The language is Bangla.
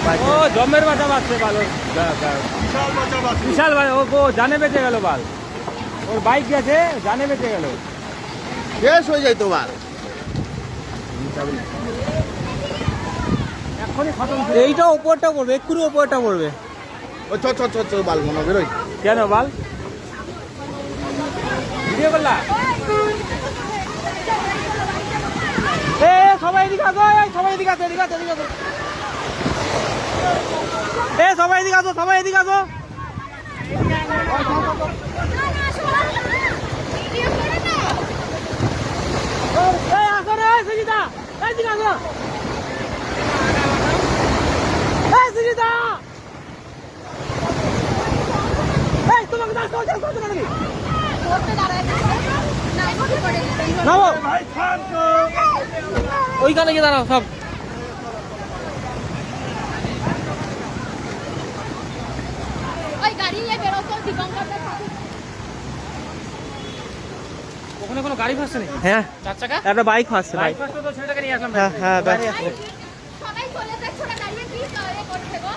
ও জমের বাচ্চা বাঁচছে বাল, বিশাল বাল, ও জানে বেঁচে গেল বাল, ওর বাইক গেছে জানে বেঁচে গেল, শেষ হয়ে যায় তো বাল। এখনই খতম। এইটা ওপরটা পড়বে, এক্ষুনি ওপরটা পড়বে। ও চ চ চ চ বাল মনে বেরোয়। কেন বাল ভিডিও করলা? এ সবাই এদিকে আসো, এই সবাই এদিকে আসো, এদিকে আসো, এদিকে আসো, এ সবাই এদিকে আসো, সবাই এদিকে আসো। এই আসো রে সুজিতা, এদিকে আসো, এই সুজিতা, এই তোমাকে দাঁড়াও, নাকি নামো, ওইখানে গিয়ে দাঁড়াও সব। ওখানে কোনো গাড়ি ফাঁসছে নাকি? হ্যাঁ, চার চাকা একটা বাইক ফাঁসছে। বাইক ফাঁসছে তো ছেলেটাকে নিয়ে আসলাম। হ্যাঁ হ্যাঁ, বাইরে আসো। সবাই চলে যাচ্ছে, ওরা দাঁড়িয়ে কি করছে গো?